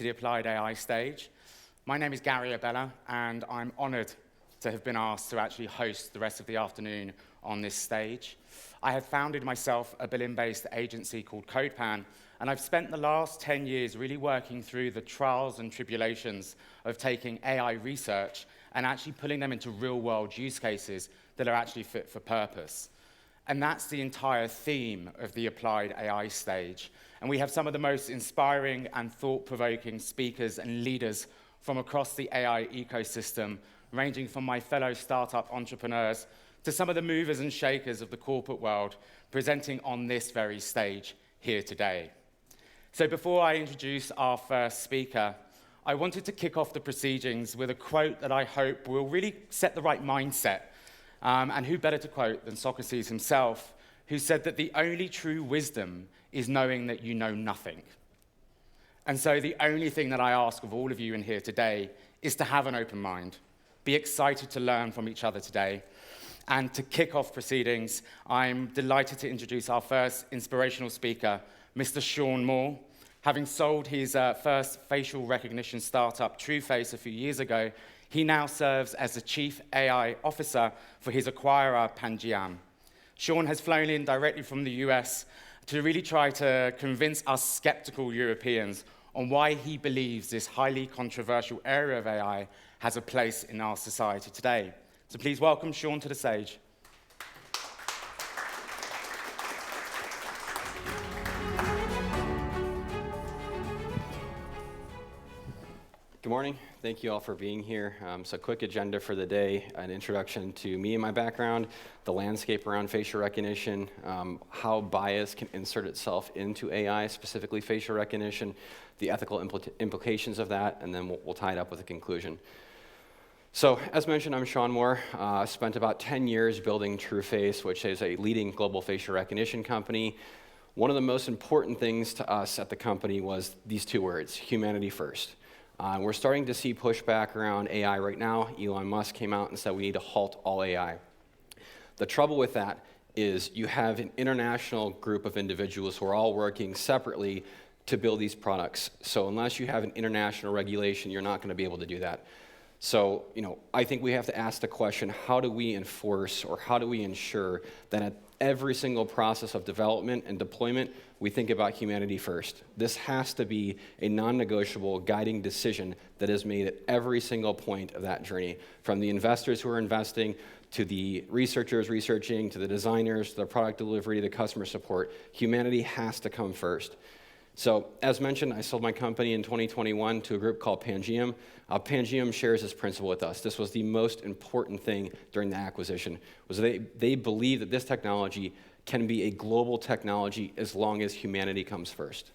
the Applied AI stage. My name is Gary Abella, and I'm honored to have been asked to actually host the rest of the afternoon on this stage. I have founded myself a Berlin-based agency called CodePan, and I've spent the last 10 years really working through the trials and tribulations of taking AI research and actually putting them into real-world use cases that are actually fit for purpose. And that's the entire theme of the Applied AI stage. And we have some of the most inspiring and thought-provoking speakers and leaders from across the AI ecosystem, ranging from my fellow startup entrepreneurs to some of the movers and shakers of the corporate world, presenting on this very stage here today. So before I introduce our first speaker, I wanted to kick off the proceedings with a quote that I hope will really set the right mindset. And who better to quote than Socrates himself, who said that the only true wisdom is knowing that you know nothing. And so the only thing that I ask of all of you in here today is to have an open mind, be excited to learn from each other today. And to kick off proceedings, I'm delighted to introduce our first inspirational speaker, Mr. Shaun Moore. Having sold his first facial recognition startup, TrueFace, a few years ago, he now serves as the Chief AI Officer for his acquirer, Pangiam. Shaun has flown in directly from the US to really try to convince us skeptical Europeans on why he believes this highly controversial area of AI has a place in our society today. So please welcome Shaun to the stage. Good morning. Thank you all for being here. So quick agenda for the day, an introduction to me and my background, the landscape around facial recognition, how bias can insert itself into AI, specifically facial recognition, the ethical implications of that, and then we'll tie it up with a conclusion. So as mentioned, I'm Shaun Moore. I spent about 10 years building TrueFace, which is a leading global facial recognition company. One of the most important things to us at the company was these two words, humanity first. We're starting to see pushback around AI right now. Elon Musk came out and said we need to halt all AI. The trouble with that is you have an international group of individuals who are all working separately to build these products. So unless you have an international regulation, you're not going to be able to do that. So, I think we have to ask the question, how do we enforce or how do we ensure that at every single process of development and deployment, we think about humanity first? This has to be a non-negotiable guiding decision that is made at every single point of that journey, from the investors who are investing, to the researchers researching, to the designers, to the product delivery, to the customer support. Humanity has to come first. So, as mentioned, I sold my company in 2021 to a group called Pangiam. Pangiam shares this principle with us. This was the most important thing during the acquisition, was they believe that this technology can be a global technology as long as humanity comes first.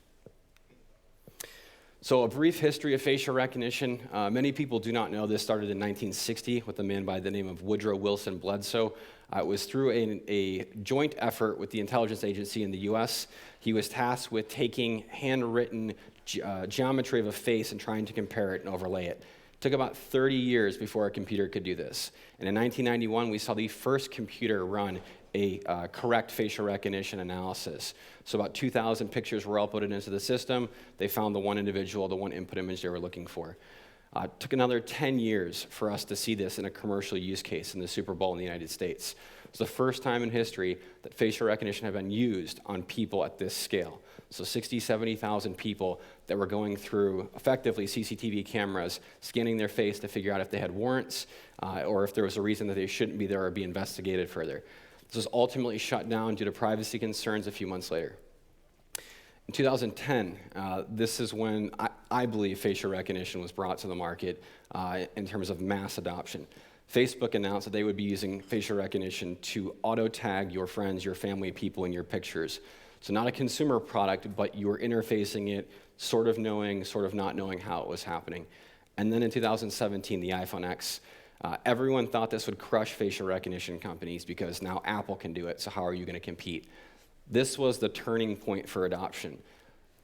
So a brief history of facial recognition. Many people do not know this started in 1960 with a man by the name of Woodrow Wilson Bledsoe. It was through a joint effort with the intelligence agency in the US. He was tasked with taking handwritten geometry of a face and trying to compare it and overlay it. It took about 30 years before a computer could do this. And in 1991, we saw the first computer run a correct facial recognition analysis. So about 2,000 pictures were uploaded into the system. They found the one individual, the one input image they were looking for. It took another 10 years for us to see this in a commercial use case in the Super Bowl in the United States. It's the first time in history that facial recognition had been used on people at this scale. So 60, 70,000 people that were going through, effectively, CCTV cameras, scanning their face to figure out if they had warrants or if there was a reason that they shouldn't be there or be investigated further. This was ultimately shut down due to privacy concerns a few months later. In 2010, this is when I believe facial recognition was brought to the market in terms of mass adoption. Facebook announced that they would be using facial recognition to auto-tag your friends, your family, people in your pictures. So not a consumer product, but you were interfacing it, sort of knowing, sort of not knowing how it was happening. And then in 2017, the iPhone X. Everyone thought this would crush facial recognition companies because now Apple can do it, so how are you going to compete? This was the turning point for adoption.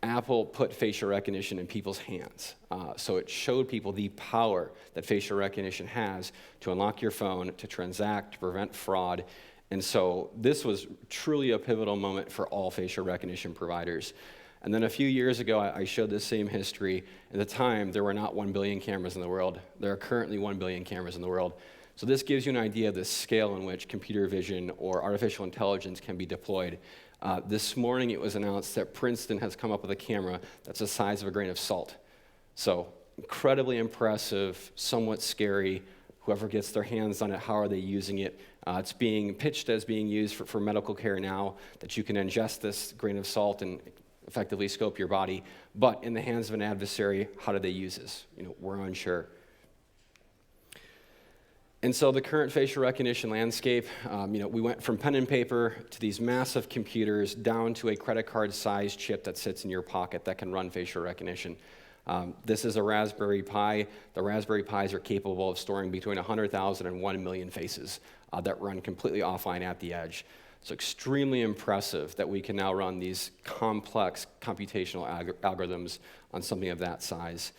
Apple put facial recognition in people's hands. So it showed people the power that facial recognition has to unlock your phone, to transact, to prevent fraud. And so this was truly a pivotal moment for all facial recognition providers. And then a few years ago, I showed this same history. At the time, there were not 1 billion cameras in the world. There are currently 1 billion cameras in the world. So this gives you an idea of the scale in which computer vision or artificial intelligence can be deployed. This morning, it was announced that Princeton has come up with a camera that's the size of a grain of salt. So incredibly impressive, somewhat scary. Whoever gets their hands on it, how are they using it? It's being pitched as being used for medical care now, that you can ingest this grain of salt and effectively scope your body. But in the hands of an adversary, how do they use this? We're unsure. And so the current facial recognition landscape, we went from pen and paper to these massive computers down to a credit card-sized chip that sits in your pocket that can run facial recognition. This is a Raspberry Pi. The Raspberry Pis are capable of storing between 100,000 and 1 million faces that run completely offline at the edge. So extremely impressive that we can now run these complex computational algorithms on something of that size.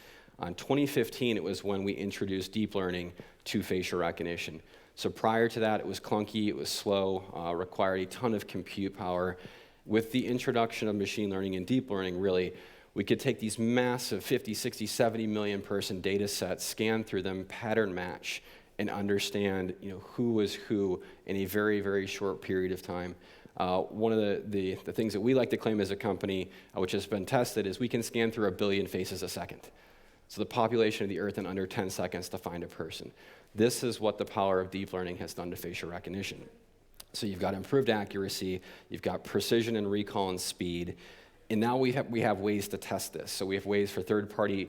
In 2015, it was when we introduced deep learning to facial recognition. So prior to that, it was clunky, it was slow, required a ton of compute power. With the introduction of machine learning and deep learning, really, we could take these massive 50, 60, 70 million person data sets, scan through them, pattern match, and understand who was who in a very, very short period of time. One of the things that we like to claim as a company, which has been tested, is we can scan through 1 billion faces a second. So the population of the Earth in under 10 seconds to find a person. This is what the power of deep learning has done to facial recognition. So you've got improved accuracy, you've got precision and recall and speed, and now we have ways to test this. So we have ways for third-party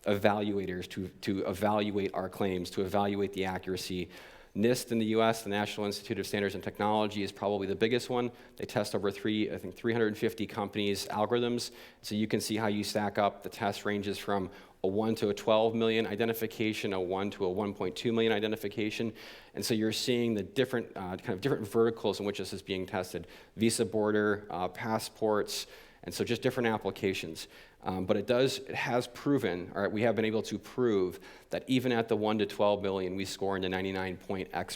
evaluators to evaluate our claims, to evaluate the accuracy. NIST in the US, the National Institute of Standards and Technology, is probably the biggest one. They test over 350 companies' algorithms. So you can see how you stack up. The test ranges from a 1 to a 12 million identification, a 1 to a 1.2 million identification. And so you're seeing the different different verticals in which this is being tested. Visa border, passports, and so just different applications. But it has proven, or we have been able to prove, that even at the 1 to 12 million, we score in the 99.x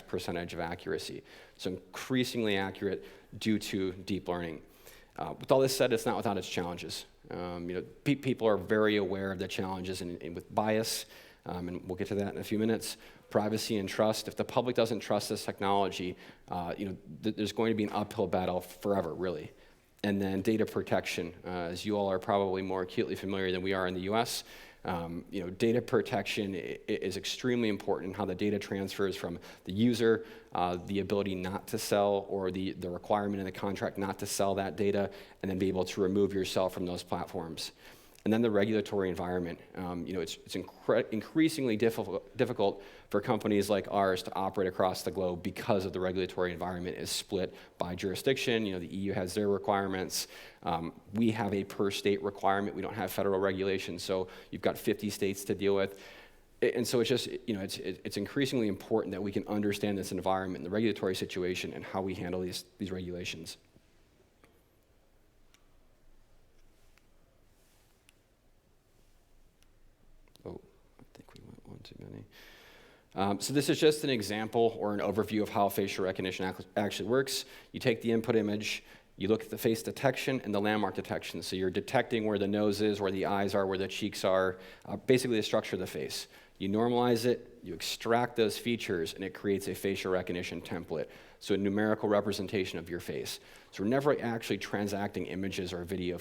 percentage of accuracy. So increasingly accurate due to deep learning. With all this said, it's not without its challenges. People are very aware of the challenges with bias, and we'll get to that in a few minutes. Privacy and trust. If the public doesn't trust this technology, there's going to be an uphill battle forever, really. And then data protection, as you all are probably more acutely familiar than we are in the US. Data protection is extremely important in how the data transfers from the user, the ability not to sell, or the requirement in the contract not to sell that data, and then be able to remove yourself from those platforms. And then the regulatory environment. It's increasingly difficult for companies like ours to operate across the globe because of the regulatory environment is split by jurisdiction. The EU has their requirements. We have a per state requirement. We don't have federal regulation, so you've got 50 states to deal with. And so it's just, it's increasingly important that we can understand this environment, the regulatory situation, and how we handle these regulations. Too many. So this is just an example or an overview of how facial recognition actually works. You take the input image, you look at the face detection and the landmark detection. So you're detecting where the nose is, where the eyes are, where the cheeks are, basically the structure of the face. You normalize it, you extract those features, and it creates a facial recognition template. So a numerical representation of your face. So we're never actually transacting images or video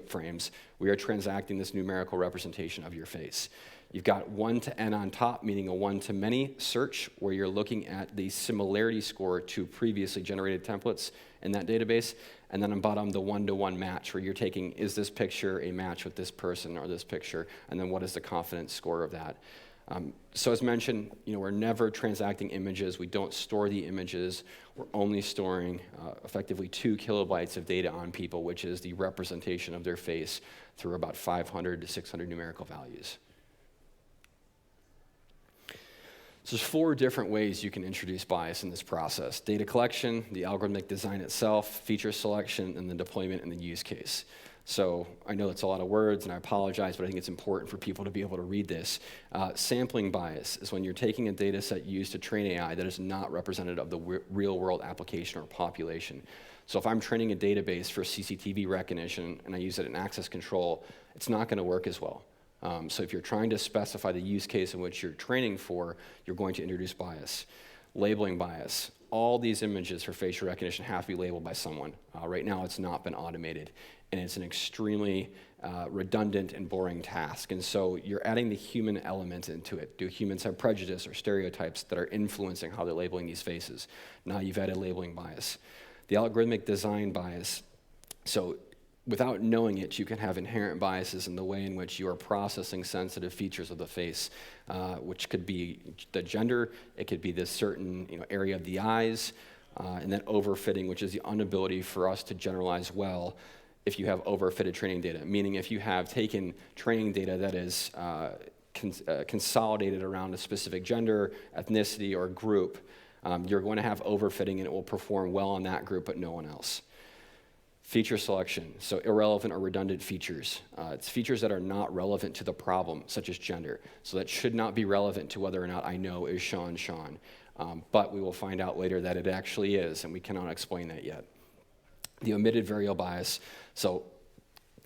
frames. We are transacting this numerical representation of your face. You've got 1 to n on top, meaning a one-to-many search, where you're looking at the similarity score to previously generated templates in that database. And then on bottom, the 1-to-1 match, where you're taking, is this picture a match with this person or this picture? And then what is the confidence score of that? So as mentioned, we're never transacting images. We don't store the images. We're only storing effectively 2 kilobytes of data on people, which is the representation of their face through about 500 to 600 numerical values. So there's 4 different ways you can introduce bias in this process: data collection, the algorithmic design itself, feature selection, and the deployment and the use case. So I know it's a lot of words, and I apologize, but I think it's important for people to be able to read this. Sampling bias is when you're taking a data set used to train AI that is not representative of the real-world application or population. So if I'm training a database for CCTV recognition and I use it in access control, it's not going to work as well. So if you're trying to specify the use case in which you're training for, you're going to introduce bias. Labeling bias. All these images for facial recognition have to be labeled by someone. Right now, it's not been automated, and it's an extremely redundant and boring task. And so you're adding the human element into it. Do humans have prejudice or stereotypes that are influencing how they're labeling these faces? Now you've added labeling bias. The algorithmic design bias. So without knowing it, you can have inherent biases in the way in which you are processing sensitive features of the face, which could be the gender, it could be this certain area of the eyes, and then overfitting, which is the inability for us to generalize well if you have overfitted training data, meaning if you have taken training data that is consolidated around a specific gender, ethnicity, or group, you're going to have overfitting and it will perform well on that group but no one else. Feature selection, so irrelevant or redundant features. It's features that are not relevant to the problem, such as gender. So that should not be relevant to whether or not I know is Shaun Shaun. But we will find out later that it actually is, and we cannot explain that yet. The omitted variable bias, so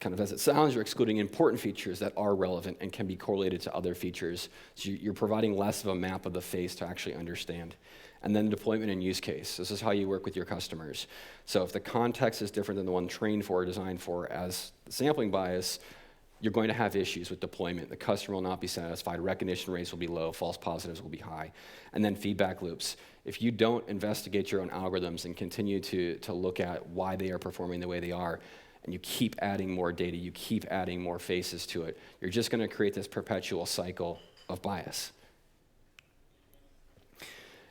kind of as it sounds, you're excluding important features that are relevant and can be correlated to other features. So you're providing less of a map of the face to actually understand. And then deployment and use case. This is how you work with your customers. So if the context is different than the one trained for or designed for as the sampling bias, you're going to have issues with deployment. The customer will not be satisfied. Recognition rates will be low. False positives will be high. And then feedback loops. If you don't investigate your own algorithms and continue to look at why they are performing the way they are, and you keep adding more data, you keep adding more faces to it, you're just going to create this perpetual cycle of bias.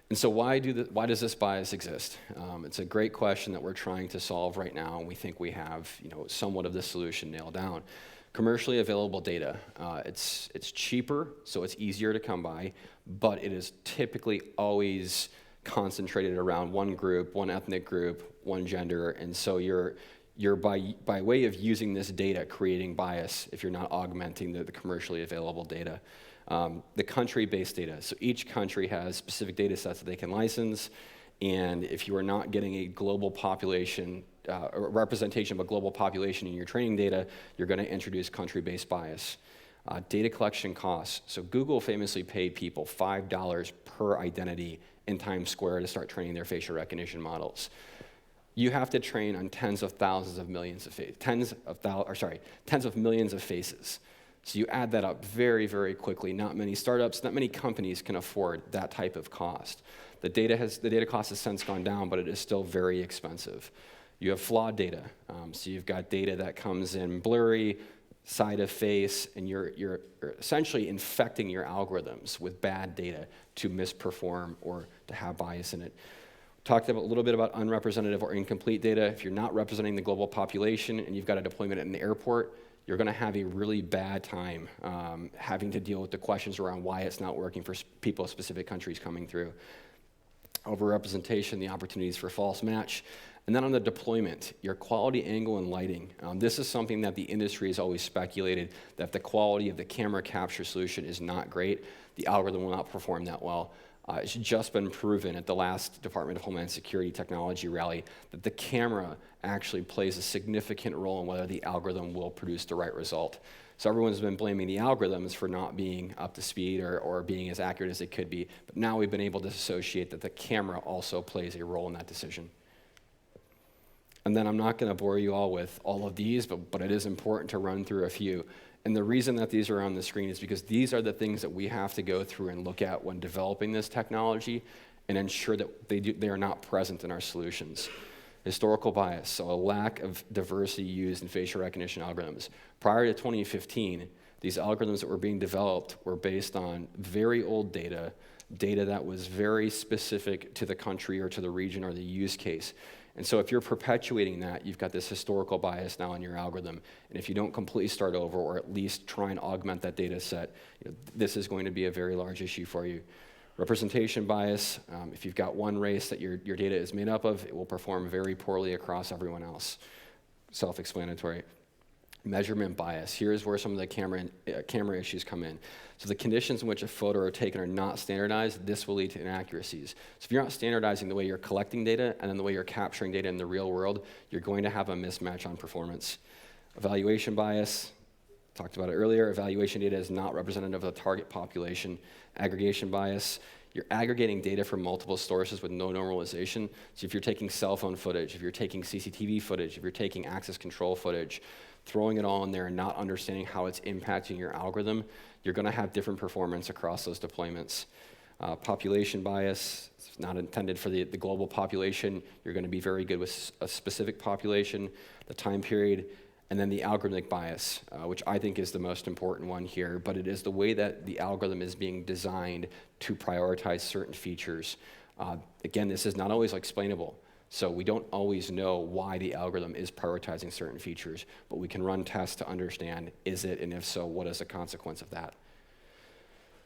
And so why does this bias exist? It's a great question that we're trying to solve right now, and we think we have somewhat of the solution nailed down. Commercially available data, it's cheaper, so it's easier to come by, but it is typically always concentrated around one group, one ethnic group, one gender, and so you're by way of using this data creating bias if you're not augmenting the commercially available data. The country-based data. So each country has specific data sets that they can license, and if you are not getting a global population, or representation of a global population in your training data, you're going to introduce country-based bias. Data collection costs. So Google famously paid people $5 per identity in Times Square to start training their facial recognition models. You have to train on tens of millions of faces. So you add that up very, very quickly. Not many startups, not many companies can afford that type of cost. The data cost has since gone down, but it is still very expensive. You have flawed data. So you've got data that comes in blurry, side of face, and you're essentially infecting your algorithms with bad data to misperform or to have bias in it. Talked a little bit about unrepresentative or incomplete data. If you're not representing the global population and you've got a deployment at an airport, you're going to have a really bad time having to deal with the questions around why it's not working for people of specific countries coming through. Overrepresentation, the opportunities for false match. And then on the deployment, your quality angle and lighting. This is something that the industry has always speculated, that if the quality of the camera capture solution is not great, the algorithm will not perform that well. It's just been proven at the last Department of Homeland Security technology rally that the camera actually plays a significant role in whether the algorithm will produce the right result. So everyone's been blaming the algorithms for not being up to speed or being as accurate as it could be. But now we've been able to associate that the camera also plays a role in that decision. And then I'm not going to bore you all with all of these, but it is important to run through a few. And the reason that these are on the screen is because these are the things that we have to go through and look at when developing this technology and ensure that they are not present in our solutions. Historical bias, so a lack of diversity used in facial recognition algorithms. Prior to 2015, these algorithms that were being developed were based on very old data that was very specific to the country or to the region or the use case. And so if you're perpetuating that, you've got this historical bias now in your algorithm. And if you don't completely start over or at least try and augment that data set, this is going to be a very large issue for you. Representation bias, if you've got one race that your data is made up of, it will perform very poorly across everyone else. Self-explanatory. Measurement bias. Here's where some of the camera issues come in. So the conditions in which a photo are taken are not standardized. This will lead to inaccuracies. So if you're not standardizing the way you're collecting data and then the way you're capturing data in the real world, you're going to have a mismatch on performance. Evaluation bias. Talked about it earlier. Evaluation data is not representative of the target population. Aggregation bias. You're aggregating data from multiple sources with no normalization. So if you're taking cell phone footage, if you're taking CCTV footage, if you're taking access control footage, throwing it all in there and not understanding how it's impacting your algorithm, you're going to have different performance across those deployments. Population bias, it's not intended for the global population. You're going to be very good with a specific population, the time period, and then the algorithmic bias, which I think is the most important one here, but it is the way that the algorithm is being designed to prioritize certain features. Again, this is not always explainable. So we don't always know why the algorithm is prioritizing certain features, but we can run tests to understand, is it, and if so, what is the consequence of that?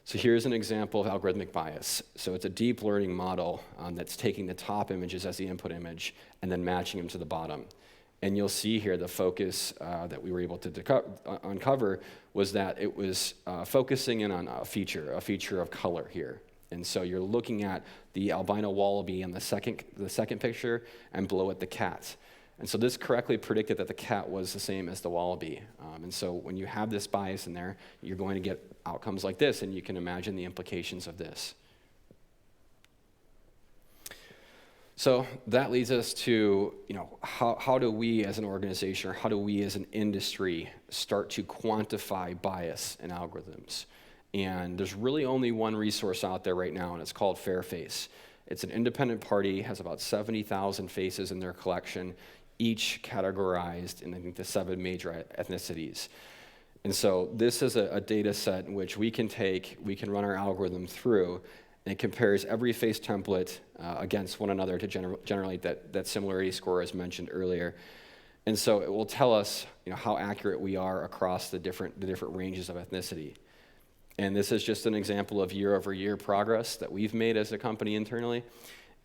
So here's an example of algorithmic bias. So it's a deep learning model that's taking the top images as the input image and then matching them to the bottom. And you'll see here the focus that we were able to uncover was that it was focusing in on a feature of color here. And so you're looking at the albino wallaby in the second picture, and below it the cat. And so this correctly predicted that the cat was the same as the wallaby. And so when you have this bias in there, you're going to get outcomes like this, and you can imagine the implications of this. So that leads us to, how do we as an organization, or how do we as an industry start to quantify bias in algorithms? And there's really only one resource out there right now, and it's called Fairface. It's an independent party, has about 70,000 faces in their collection, each categorized in, I think, the 7 major ethnicities. And so this is a data set in which we can run our algorithm through, and it compares every face template against one another to generate that similarity score as mentioned earlier. And so it will tell us, how accurate we are across the different ranges of ethnicity. And this is just an example of year-over-year progress that we've made as a company internally.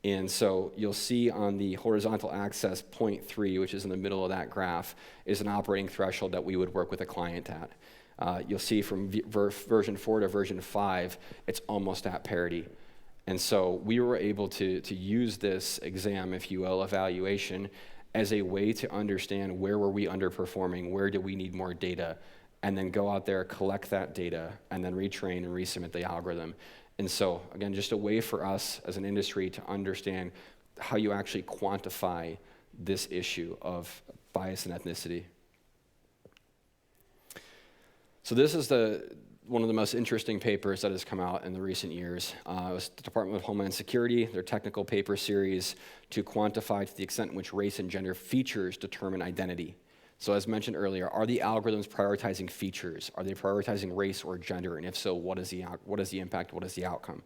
And so you'll see on the horizontal axis, 0.3, which is in the middle of that graph, is an operating threshold that we would work with a client at. You'll see from version 4 to version 5, it's almost at parity. And so we were able to use this exam, if you will, evaluation, as a way to understand where were we underperforming, where do we need more data, and then go out there, collect that data, and then retrain and resubmit the algorithm. And so, again, just a way for us as an industry to understand how you actually quantify this issue of bias and ethnicity. So this is one of the most interesting papers that has come out in the recent years. It was the Department of Homeland Security, their technical paper series to quantify to the extent in which race and gender features determine identity. So as mentioned earlier, are the algorithms prioritizing features? Are they prioritizing race or gender? And if so, what is the impact? What is the outcome?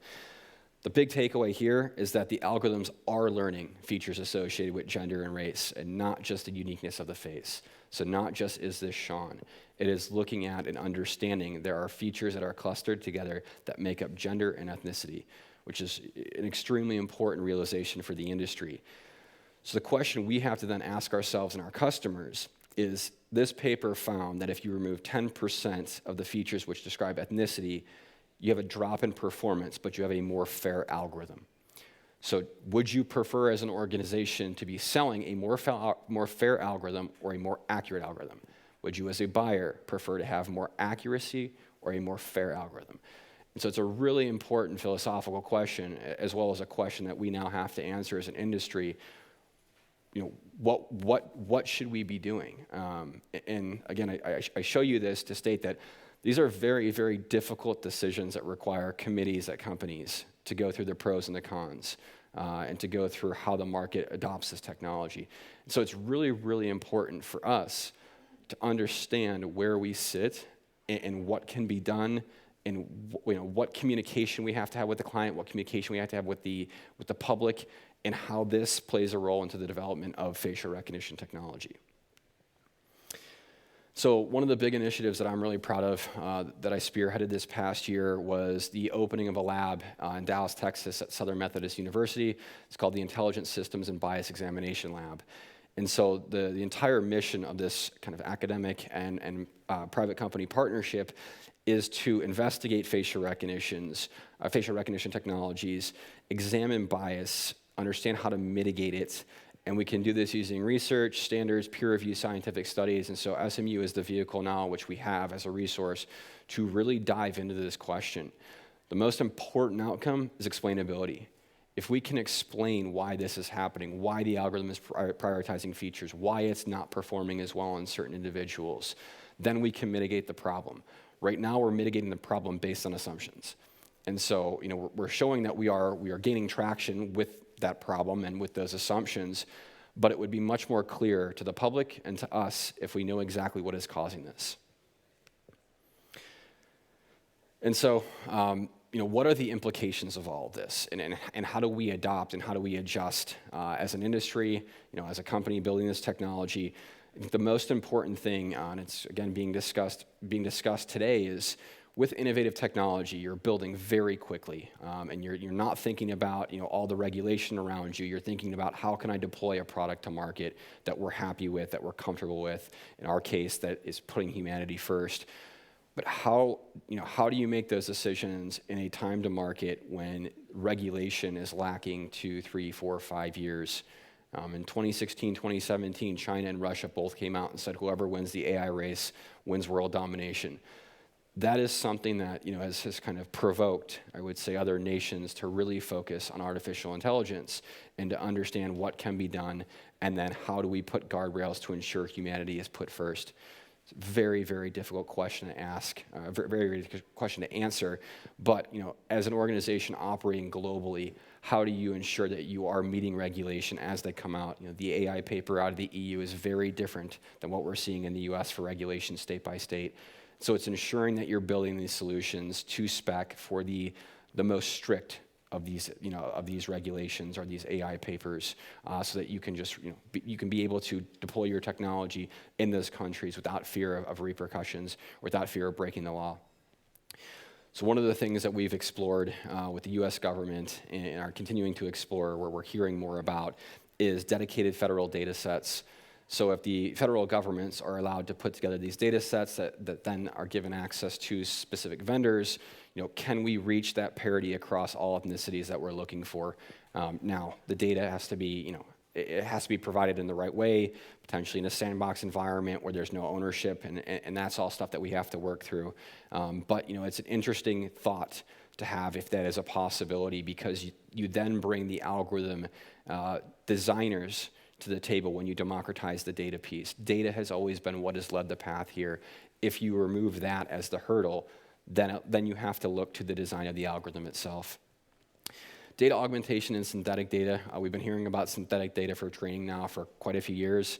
The big takeaway here is that the algorithms are learning features associated with gender and race, and not just the uniqueness of the face. So not just, is this Shaun? It is looking at and understanding there are features that are clustered together that make up gender and ethnicity, which is an extremely important realization for the industry. So the question we have to then ask ourselves and our customers is, this paper found that if you remove 10% of the features which describe ethnicity, you have a drop in performance, but you have a more fair algorithm. So would you prefer as an organization to be selling a more fair algorithm or a more accurate algorithm? Would you as a buyer prefer to have more accuracy or a more fair algorithm? And so it's a really important philosophical question, as well as a question that we now have to answer as an industry. What should we be doing? And again, I show you this to state that these are very, very difficult decisions that require committees at companies to go through the pros and the cons, and to go through how the market adopts this technology. And so it's really, really important for us to understand where we sit and what can be done, and what communication we have to have with the client, what communication we have to have with the public, and how this plays a role into the development of facial recognition technology. So one of the big initiatives that I'm really proud of that I spearheaded this past year was the opening of a lab in Dallas, Texas at Southern Methodist University. It's called the Intelligent Systems and Bias Examination Lab. And so the entire mission of this kind of academic and private company partnership is to investigate facial recognition technologies, examine bias, understand how to mitigate it, and we can do this using research, standards, peer-reviewed scientific studies, and so SMU is the vehicle now which we have as a resource to really dive into this question. The most important outcome is explainability. If we can explain why this is happening, why the algorithm is prioritizing features, why it's not performing as well in certain individuals, then we can mitigate the problem. Right now, we're mitigating the problem based on assumptions. And so, we're showing that we are gaining traction with that problem and with those assumptions, but it would be much more clear to the public and to us if we know exactly what is causing this. And so, what are the implications of all of this, and how do we adopt and how do we adjust as an industry, as a company building this technology? I think the most important thing, and it's again being discussed today, is with innovative technology, you're building very quickly, and you're not thinking about all the regulation around you. You're thinking about how can I deploy a product to market that we're happy with, that we're comfortable with. In our case, that is putting humanity first. But how do you make those decisions in a time to market when regulation is lacking 2, 3, 4, 5 years? In 2016, 2017, China and Russia both came out and said whoever wins the AI race wins world domination. That is something that has kind of provoked, I would say, other nations to really focus on artificial intelligence and to understand what can be done, and then how do we put guardrails to ensure humanity is put first. It's a very, very difficult question to ask, very, very difficult question to answer. But as an organization operating globally, how do you ensure that you are meeting regulation as they come out? The AI paper out of the EU is very different than what we're seeing in the US for regulation state by state. So it's ensuring that you're building these solutions to spec for the most strict of these regulations or these AI papers, so that you can just you can be able to deploy your technology in those countries without fear of repercussions, without fear of breaking the law. So one of the things that we've explored with the U.S. government and are continuing to explore, where we're hearing more about, is dedicated federal data sets. So if the federal governments are allowed to put together these data sets that then are given access to specific vendors, can we reach that parity across all ethnicities that we're looking for? Now, the data has to be, it has to be provided in the right way, potentially in a sandbox environment where there's no ownership, and that's all stuff that we have to work through. But it's an interesting thought to have if that is a possibility, because you then bring the algorithm designers to the table when you democratize the data piece. Data has always been what has led the path here. If you remove that as the hurdle, then you have to look to the design of the algorithm itself. Data augmentation and synthetic data. We've been hearing about synthetic data for training now for quite a few years.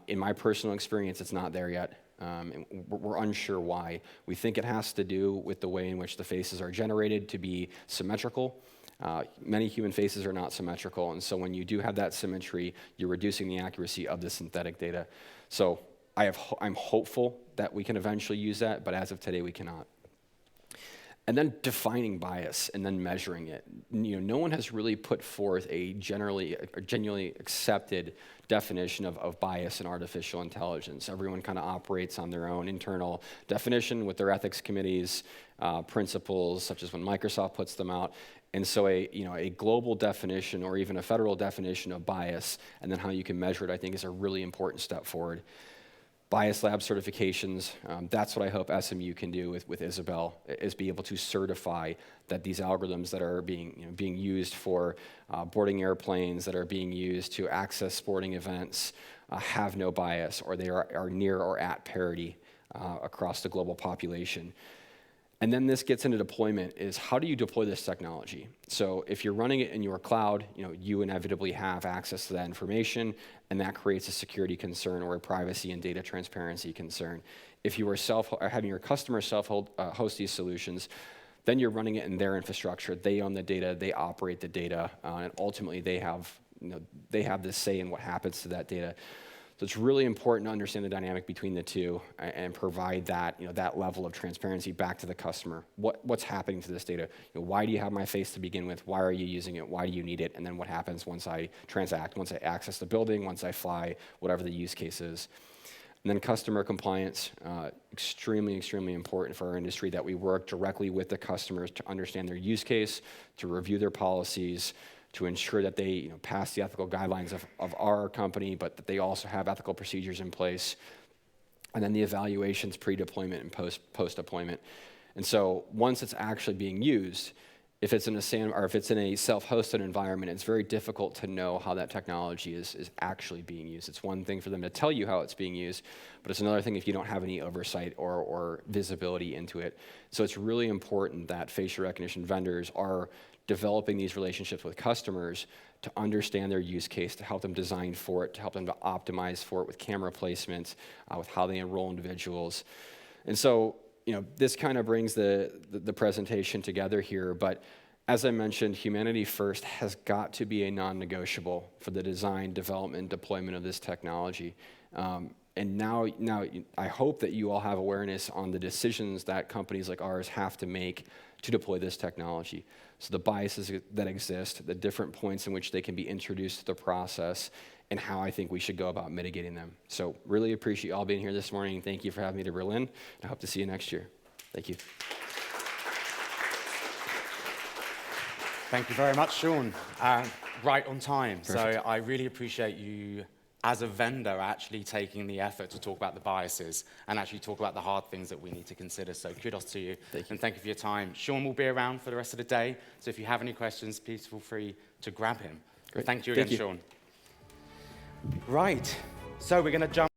In my personal experience, it's not there yet. And we're unsure why. We think it has to do with the way in which the faces are generated to be symmetrical. Many human faces are not symmetrical, and so when you do have that symmetry, you're reducing the accuracy of the synthetic data. So I'm hopeful that we can eventually use that, but as of today, we cannot. And then defining bias and then measuring it. No one has really put forth a genuinely accepted definition of bias in artificial intelligence. Everyone kind of operates on their own internal definition with their ethics committees, principles, such as when Microsoft puts them out. And so a global definition or even a federal definition of bias and then how you can measure it, I think, is a really important step forward. Bias Lab certifications, that's what I hope SMU can do with Isabel, is be able to certify that these algorithms that are being used for boarding airplanes, that are being used to access sporting events, have no bias, or they are near or at parity across the global population. And then this gets into deployment, is how do you deploy this technology? So if you're running it in your cloud, you inevitably have access to that information, and that creates a security concern or a privacy and data transparency concern. If you are having your customer self-host these solutions, then you're running it in their infrastructure. They own the data, they operate the data, and ultimately they have this say in what happens to that data. So it's really important to understand the dynamic between the two and provide that, that level of transparency back to the customer. What's happening to this data? Why do you have my face to begin with? Why are you using it? Why do you need it? And then what happens once I transact, once I access the building, once I fly, whatever the use case is. And then customer compliance, extremely, extremely important for our industry, that we work directly with the customers to understand their use case, to review their policies, to ensure that they pass the ethical guidelines of our company, but that they also have ethical procedures in place. And then the evaluations pre-deployment and post-deployment. And so once it's actually being used, if it's in a self-hosted environment, it's very difficult to know how that technology is actually being used. It's one thing for them to tell you how it's being used, but it's another thing if you don't have any oversight or visibility into it. So it's really important that facial recognition vendors are developing these relationships with customers to understand their use case, to help them design for it, to help them to optimize for it with camera placement, with how they enroll individuals. And so, this kind of brings the presentation together here, but as I mentioned, humanity first has got to be a non-negotiable for the design, development, deployment of this technology. And now I hope that you all have awareness on the decisions that companies like ours have to make to deploy this technology. So the biases that exist, the different points in which they can be introduced to the process, and how I think we should go about mitigating them. So really appreciate you all being here this morning. Thank you for having me to Berlin. I hope to see you next year. Thank you. Thank you very much, Shaun. Right on time. Perfect. So I really appreciate you, as a vendor, actually taking the effort to talk about the biases and actually talk about the hard things that we need to consider. So kudos to you. Thank you. And thank you for your time. Shaun will be around for the rest of the day. So if you have any questions, please feel free to grab him. Great. Thank you again, Thank you. Shaun. Right. So we're going to jump